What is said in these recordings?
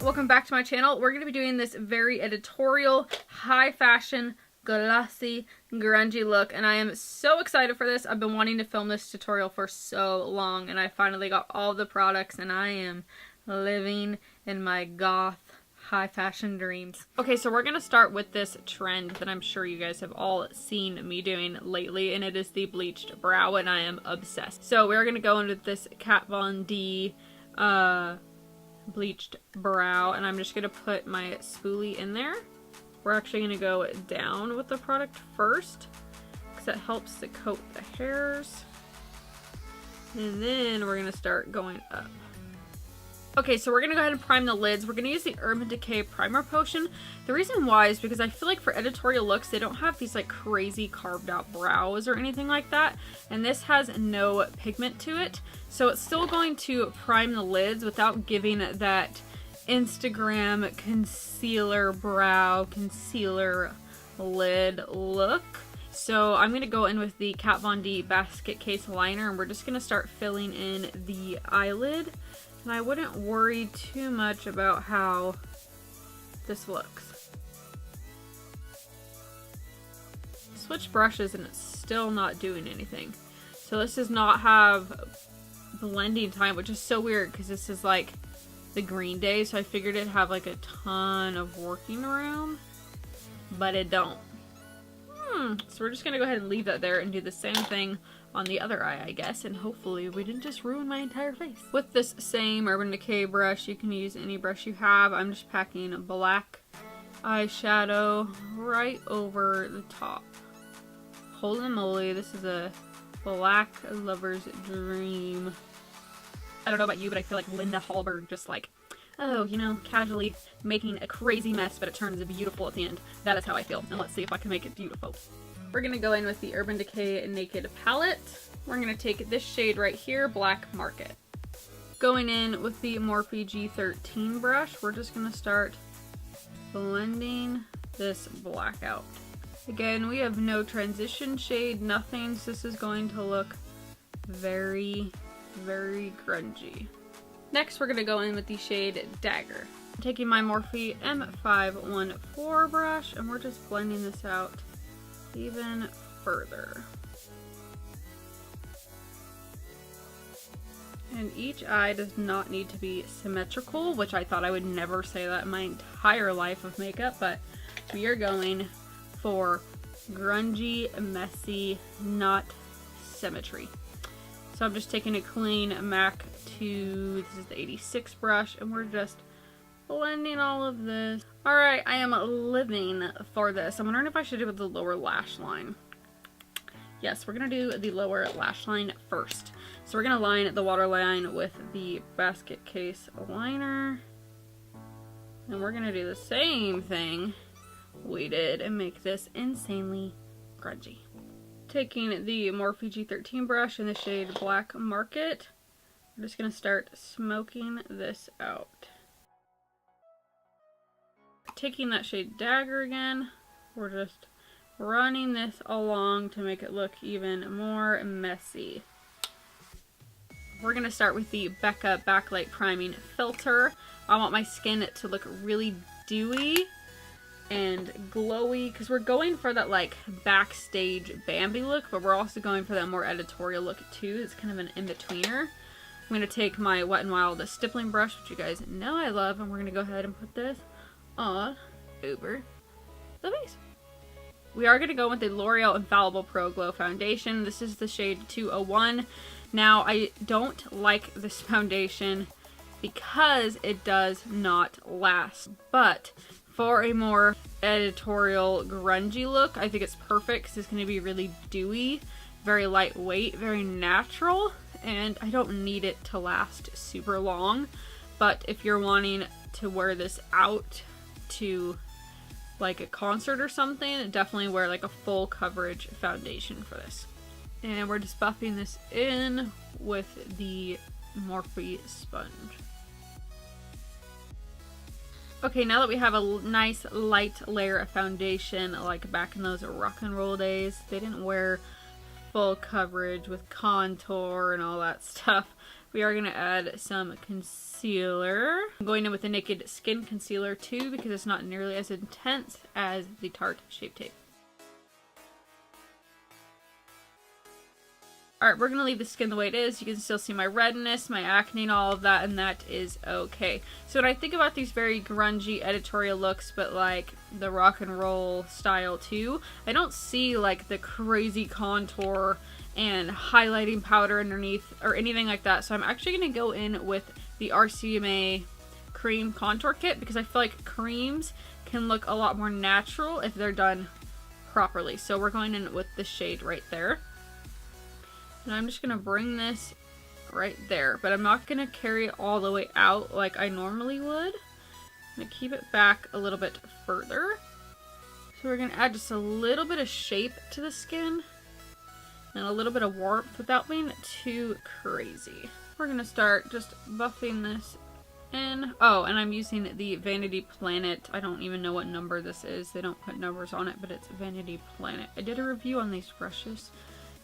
welcome back to my channel. We're going to be doing this very editorial, high fashion, glossy, grungy look, and I am so excited for this. I've been wanting to film this tutorial for so long, and I finally got all the products, and I am living in my goth high fashion dreams. Okay, so we're going to start with this trend that I'm sure you guys have all seen me doing lately, and it is the bleached brow, and I am obsessed. So we're going to go into this Katvond bleached brow, and I'm just going to put my spoolie in there. We're actually going to go down with the product first because it helps to coat the hairs, and then we're going to start going up. Okay, so we're going to go ahead and prime the lids. We're going to use the Urban Decay primer potion. The reason why is because I feel like for editorial looks, they don't have these like crazy carved out brows or anything like that. And this has no pigment to it. So it's still going to prime the lids without giving that Instagram concealer brow, concealer lid look. So I'm going to go in with the Kat Von D basket case liner, and we're just going to start filling in the eyelid. And I wouldn't worry too much about how this looks. Switch brushes and it's still not doing anything. So this does not have blending time, which is so weird because this is like the Green Day, so I figured it'd have like a ton of working room, but it don't. So we're just gonna go ahead and leave that there and do the same thing on the other eye, I guess, and hopefully we didn't just ruin my entire face. With this same Urban Decay brush, you can use any brush you have. I'm just packing black eyeshadow right over the top. Holy moly, this is a black lover's dream. I don't know about you, but I feel like Linda Hallberg just like, oh, you know, casually making a crazy mess, but it turns beautiful at the end. That is how I feel, and let's see if I can make it beautiful. We're going to go in with the Urban Decay Naked Palette. We're going to take this shade right here, Black Market. Going in with the Morphe G13 brush, we're just going to start blending this black out. Again, we have no transition shade, nothing, so this is going to look very, very grungy. Next, we're going to go in with the shade Dagger. I'm taking my Morphe M514 brush, and we're just blending this out even further. And each eye does not need to be symmetrical, which I thought I would never say that in my entire life of makeup, but we are going for grungy, messy, not symmetry. So I'm just taking a clean MAC 2, this is the 86 brush, and we're just blending all of this. Alright, I am living for this. I'm wondering if I should do it with the lower lash line. Yes, we're going to do the lower lash line first. So we're going to line the waterline with the basket case liner. And we're going to do the same thing we did and make this insanely grungy. Taking the Morphe G13 brush in the shade Black Market, I'm just going to start smoking this out. Taking that shade Dagger again, we're just running this along to make it look even more messy. We're going to start with the Becca Backlight Priming Filter. I want my skin to look really dewy and glowy because we're going for that like backstage Bambi look, but we're also going for that more editorial look too. It's kind of an in-betweener. I'm going to take my Wet n Wild stippling brush, which you guys know I love, and we're going to go ahead and put this all over the face. We are going to go with the Loreal Infallible Pro Glow Foundation. This is the shade 201. Now, I don't like this foundation because it does not last, but for a more editorial grungy look, I think it's perfect because it's going to be really dewy, very lightweight, very natural, and I don't need it to last super long. But if you're wanting to wear this out to like a concert or something, definitely wear like a full coverage foundation for this. And we're just buffing this in with the Morphe sponge. Okay, now that we have a nice light layer of foundation, like back in those rock and roll days, they didn't wear full coverage with contour and all that stuff. we are going to add some concealer. I'm going in with the Naked Skin Concealer too because it's not nearly as intense as the Tarte Shape Tape. Alright, we're going to leave the skin the way it is. You can still see my redness, my acne, and all of that, and that is okay. So when I think about these very grungy editorial looks, but like the rock and roll style too, I don't see like the crazy contour and highlighting powder underneath or anything like that. So I'm actually going to go in with the RCMA Cream Contour Kit because I feel like creams can look a lot more natural if they're done properly. So we're going in with the shade right there. And I'm just going to bring this right there, but I'm not going to carry it all the way out like I normally would. I'm going to keep it back a little bit further. So we're going to add just a little bit of shape to the skin and a little bit of warmth without being too crazy. We're going to start just buffing this in. Oh, and I'm using the Vanity Planet. I don't even know what number this is. They don't put numbers on it, but it's Vanity Planet. I did a review on these brushes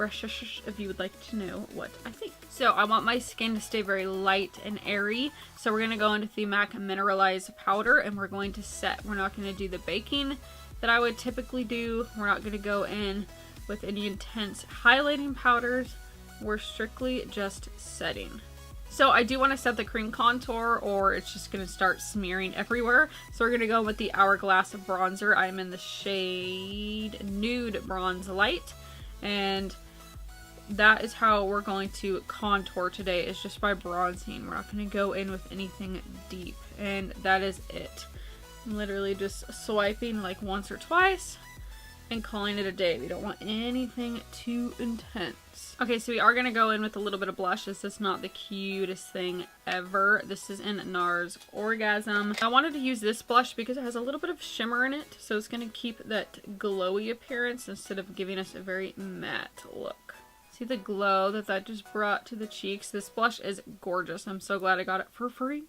if you would like to know what I think. So I want my skin to stay very light and airy. So we're going to go into the MAC Mineralize powder and we're going to set. We're not going to do the baking that I would typically do. We're not going to go in with any intense highlighting powders. We're strictly just setting. So I do want to set the cream contour or it's just going to start smearing everywhere. So we're going to go with the Hourglass Bronzer. I'm in the shade Nude Bronze Light. And that is how we're going to contour today, is just by bronzing. We're not going to go in with anything deep, and that is it. I'm literally just swiping like once or twice and calling it a day. We don't want anything too intense. Okay, so we are going to go in with a little bit of blush. This is not the cutest thing ever. This is in Nars Orgasm. I wanted to use this blush because it has a little bit of shimmer in it, so it's going to keep that glowy appearance instead of giving us a very matte look. See the glow that just brought to the cheeks? This blush is gorgeous. I'm so glad I got it for free.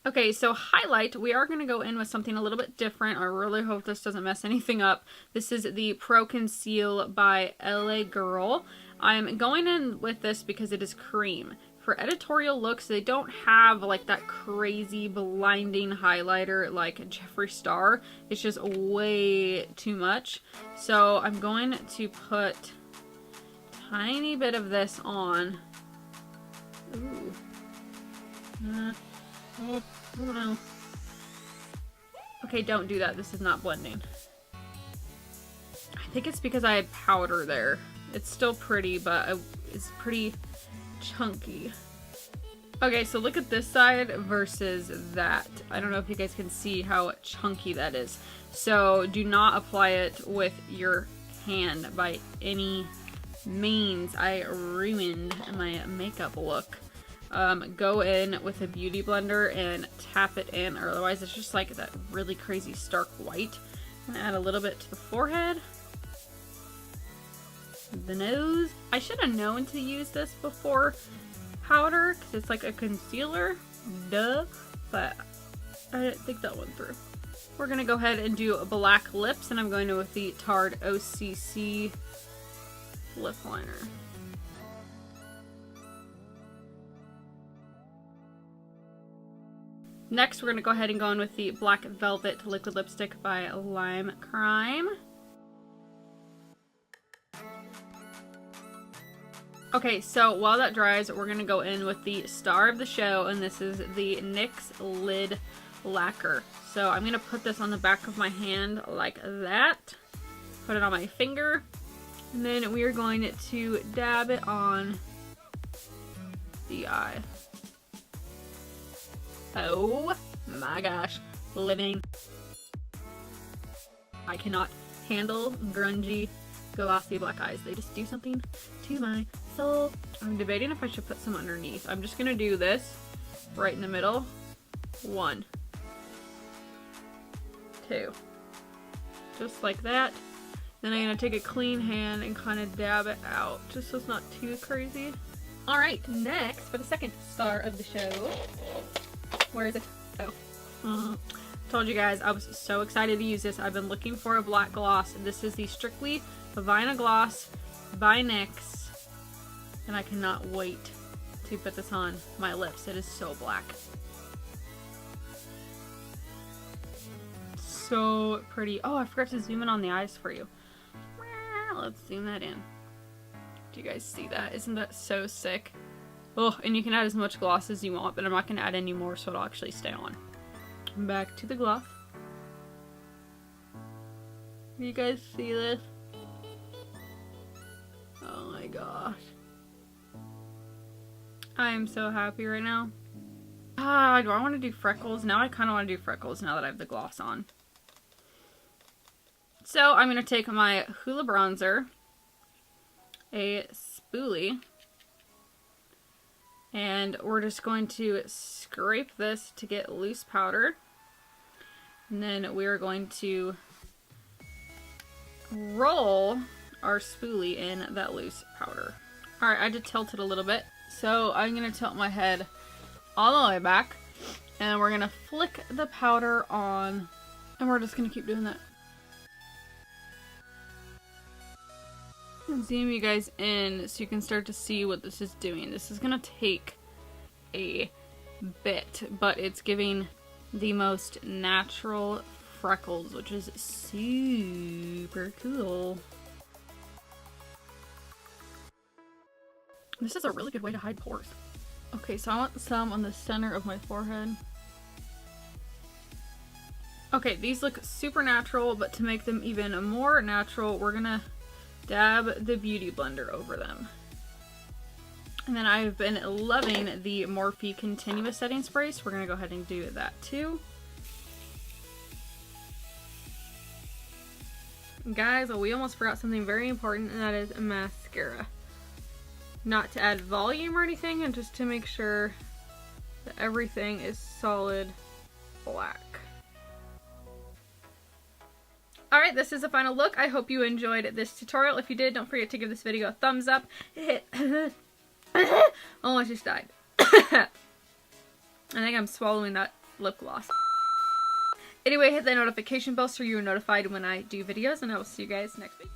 Okay, so highlight, we are going to go in with something a little bit different. I really hope this doesn't mess anything up. This is the Pro Conceal by LA Girl. I'm going in with this because it is cream. For editorial looks, they don't have like that crazy blinding highlighter like Jeffree Star. It's just way too much. So I'm going to put a tiny bit of this on. Ooh. I don't know. Okay, don't do that. This is not blending. I think it's because I had powder there. It's still pretty, but it's pretty chunky. Okay, so look at this side versus that. I don't know if you guys can see how chunky that is. So do not apply it with your hand by any means. I ruined my makeup look. Go in with a beauty blender and tap it in, or otherwise it's just like that really crazy stark white. I'm gonna add a little bit to the forehead, the nose. I should have known to use this before powder because it's like a concealer, duh, but I didn't think that one through. We're gonna go ahead and do black lips, and I'm going to with the Tarte OCC lip liner. Next, we're going to go ahead and go in with the Black Velvet Liquid Lipstick by Limecrime. Okay, so while that dries, we're going to go in with the star of the show, and this is the NYX Lid Lacquer. So I'm going to put this on the back of my hand like that. Put it on my finger. And then we are going to dab it on the eye. Oh my gosh, living. I cannot handle grungy, glossy black eyes. They just do something to my soul. I'm debating if I should put some underneath. I'm just gonna do this right in the middle. 1, 2. Just like that. Then I'm gonna take a clean hand and kind of dab it out, just so it's not too crazy. Alright, next for the second star of the show. Where is it? Oh. Told you guys I was so excited to use this. I've been looking for a black gloss. This is the Strictly Vinyl Gloss by NYX. And I cannot wait to put this on my lips. It is so black. So pretty. Oh, I forgot to zoom in on the eyes for you. Let's zoom that in. Do you guys see that? Isn't that so sick? Oh, and you can add as much gloss as you want, but I'm not going to add any more so it'll actually stay on. Back to the gloss. Do you guys see this? Oh my gosh. I am so happy right now. Ah, do I want to do freckles? Now I kind of want to do freckles now that I have the gloss on. So I'm going to take my Hoola bronzer, a spoolie, and we're just going to scrape this to get loose powder. And then we are going to roll our spoolie in that loose powder. Alright, I just tilted a little bit. So I'm going to tilt my head all the way back. And we're going to flick the powder on. And we're just going to keep doing that. And zoom you guys in so you can start to see what this is doing. This is going to take a bit, but it's giving the most natural freckles, which is super cool. This is a really good way to hide pores. Okay, so I want some on the center of my forehead. Okay, these look super natural, but to make them even more natural, we're gonna dab the Beauty Blender over them. And then I've been loving the Morphe Continuous Setting Spray, so we're gonna go ahead and do that too. Guys, we almost forgot something very important, and that is mascara. Not to add volume or anything, and just to make sure that everything is solid black. Alright, this is the final look. I hope you enjoyed this tutorial. If you did, don't forget to give this video a thumbs up. Almost just died. I think I'm swallowing that lip gloss. Anyway, hit that notification bell so you're notified when I do videos, and I will see you guys next week.